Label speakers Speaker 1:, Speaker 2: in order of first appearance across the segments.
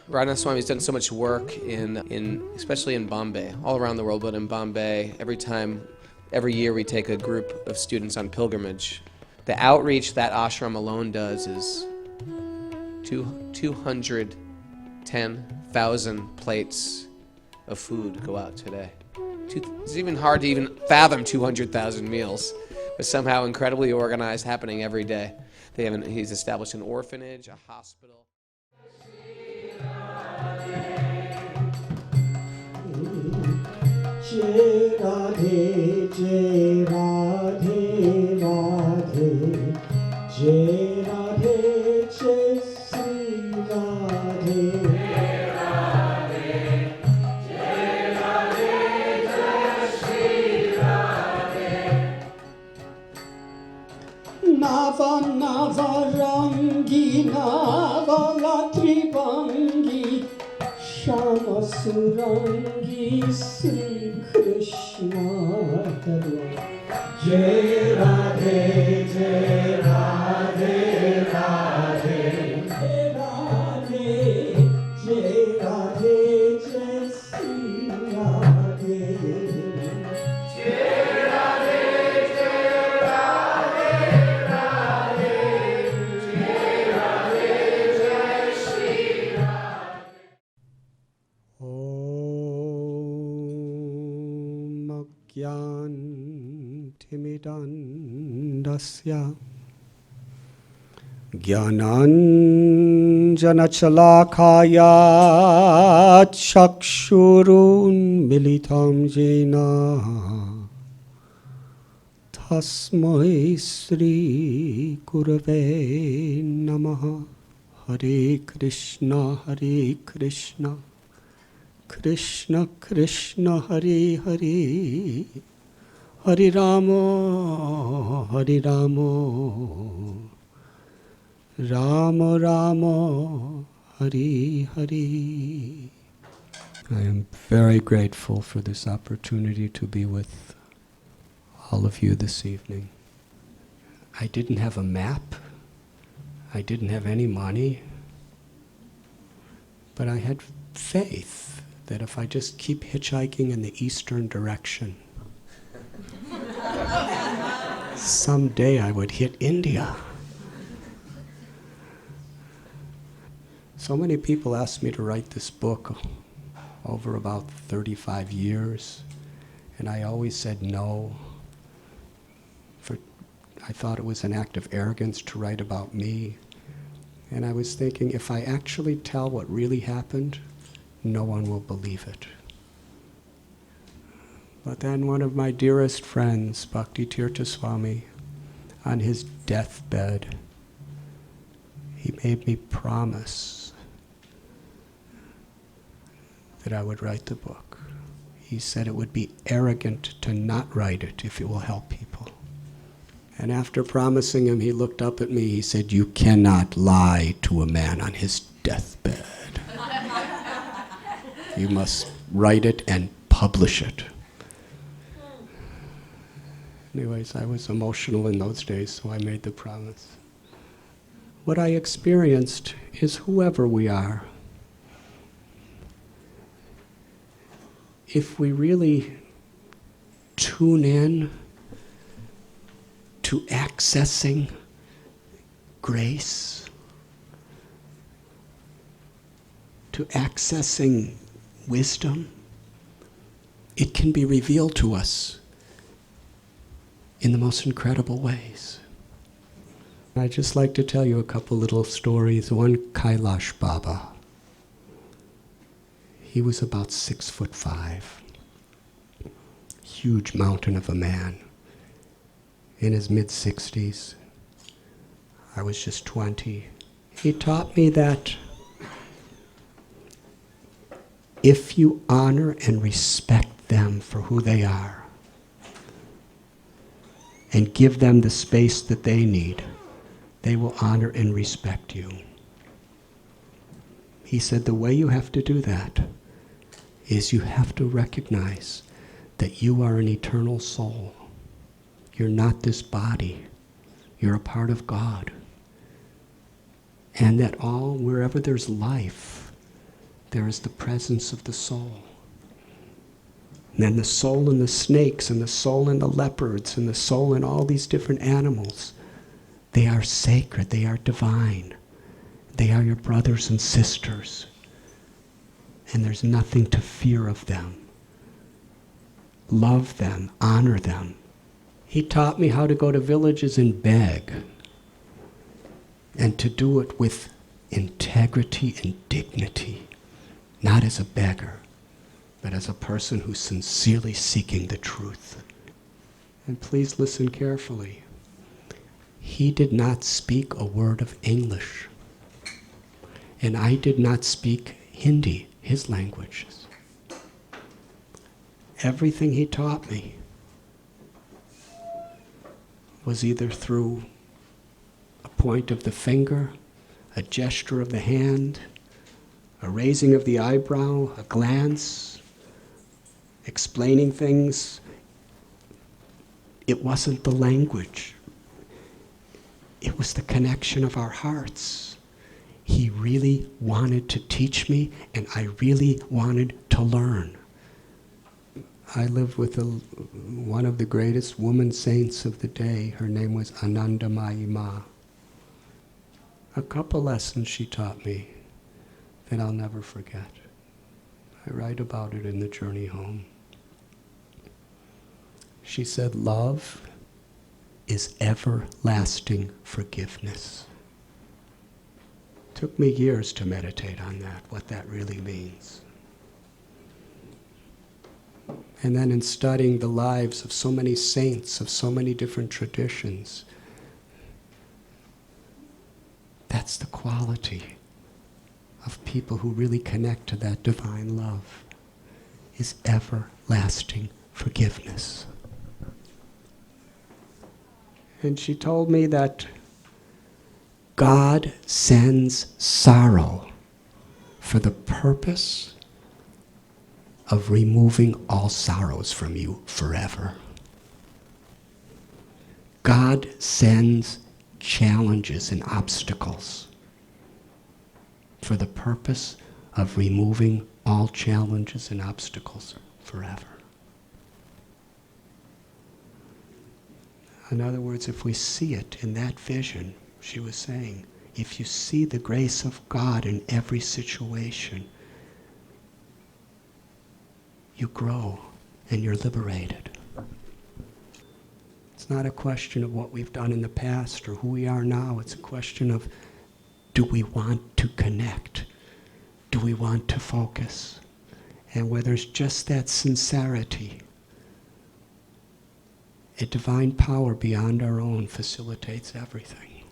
Speaker 1: Radha Swami's done so much work especially in Bombay, all around the world, but in Bombay, every year we take a group of students on pilgrimage. The outreach that ashram alone does is 210,000 plates of food go out today. It's even hard to even fathom 200,000 meals, but somehow incredibly organized, happening every day. He's established an orphanage, a hospital.
Speaker 2: Jai Radhe, Jai Radhe, Radhe, Jai Radhe, Jai Sri Radhe. Nava Nava Rangi, Nava Latribangi, Shama Surangi, Sri Krishna Tarwa. Jai Radhe, Jai Radhe, Radhe, Jai Radhe, Jai Radhe, Jai Sri Radhe. Timidandasya Jnananjanachalakaya Chakshurun Militam Jena Tasmai Sri Gurave Namaha. Hare Krishna, Hare Krishna, Krishna Krishna, Hare Hare, Hare Rama, Hare Rama, Rama Rama, Hare Hare. I am very grateful for this opportunity to be with all of you this evening. I didn't have a map. I didn't have any money. But I had faith that if I just keep hitchhiking in the eastern direction, someday I would hit India. So many people asked me to write this book over about 35 years, and I always said no. I thought it was an act of arrogance to write about me. And I was thinking, if I actually tell what really happened, no one will believe it. But then one of my dearest friends, Bhakti Tirtha Swami, on his deathbed, he made me promise that I would write the book. He said it would be arrogant to not write it if it will help people. And after promising him, he looked up at me, he said, "You cannot lie to a man on his deathbed. You must write it and publish it." Anyways, I was emotional in those days, so I made the promise. What I experienced is whoever we are, if we really tune in to accessing grace, to accessing wisdom, it can be revealed to us in the most incredible ways. I'd just like to tell you a couple little stories. One, Kailash Baba. He was about 6'5", huge mountain of a man, in his mid-60s. I was just 20. He taught me that if you honor and respect them for who they are, and give them the space that they need, they will honor and respect you. He said the way you have to do that is you have to recognize that you are an eternal soul. You're not this body. You're a part of God. And that wherever there's life, there is the presence of the soul. And then the soul in the snakes, and the soul in the leopards, and the soul in all these different animals, they are sacred, they are divine. They are your brothers and sisters. And there's nothing to fear of them. Love them, honor them. He taught me how to go to villages and beg, and to do it with integrity and dignity, not as a beggar, but as a person who's sincerely seeking the truth. And please listen carefully. He did not speak a word of English, and I did not speak Hindi, his languages. Everything he taught me was either through a point of the finger, a gesture of the hand, a raising of the eyebrow, a glance, explaining things. It wasn't the language. It was the connection of our hearts. He really wanted to teach me, and I really wanted to learn. I lived with one of the greatest woman saints of the day. Her name was Anandamayi Ma. A couple lessons she taught me that I'll never forget. I write about it in The Journey Home. She said, love is everlasting forgiveness. It took me years to meditate on that, what that really means. And then in studying the lives of so many saints, of so many different traditions, that's the quality of people who really connect to that divine love, is everlasting forgiveness. And she told me that God sends sorrow for the purpose of removing all sorrows from you forever. God sends challenges and obstacles for the purpose of removing all challenges and obstacles forever. In other words, if we see it in that vision, she was saying, if you see the grace of God in every situation, you grow and you're liberated. It's not a question of what we've done in the past or who we are now. It's a question of, do we want to connect? Do we want to focus? And where there's just that sincerity, a divine power beyond our own facilitates everything.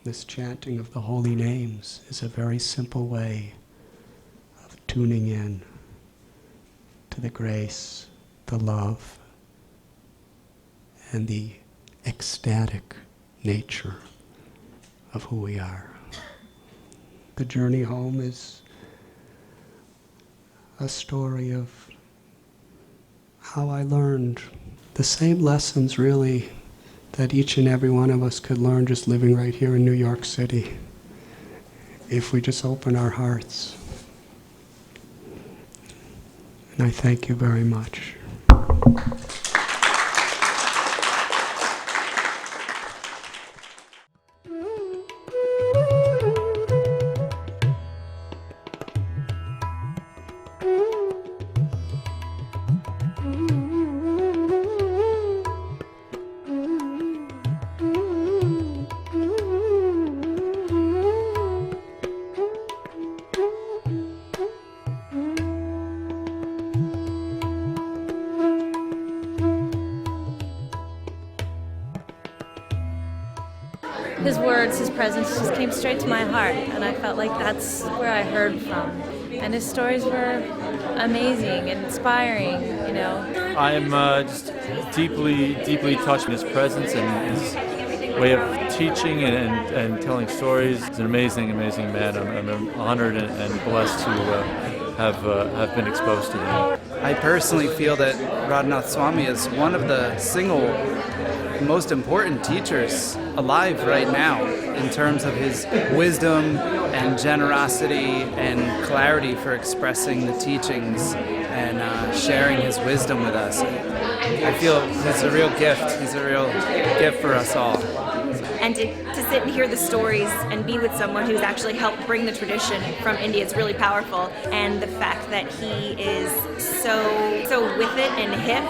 Speaker 2: This chanting of the holy names is a very simple way of tuning in to the grace, the love, and the ecstatic nature of who we are. The journey home is a story of how I learned the same lessons, really, that each and every one of us could learn just living right here in New York City, if we just open our hearts. And I thank you very much.
Speaker 3: His words, his presence just came straight to my heart, and I felt like that's where I heard from. And his stories were amazing and inspiring, you know.
Speaker 4: I am just deeply, deeply touched by his presence and his way of teaching and telling stories. He's an amazing, amazing man. I'm honored and blessed to have been exposed to him.
Speaker 5: I personally feel that Radhanath Swami is one of the single most important teachers alive right now in terms of his wisdom, and generosity and clarity for expressing the teachings and sharing his wisdom with us. I feel he's a real gift. He's a real gift for us all.
Speaker 6: And to sit and hear the stories and be with someone who's actually helped bring the tradition from India is really powerful. And the fact that he is so with it and hip,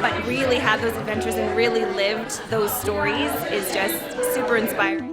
Speaker 6: but really had those adventures and really lived those stories is just super inspiring.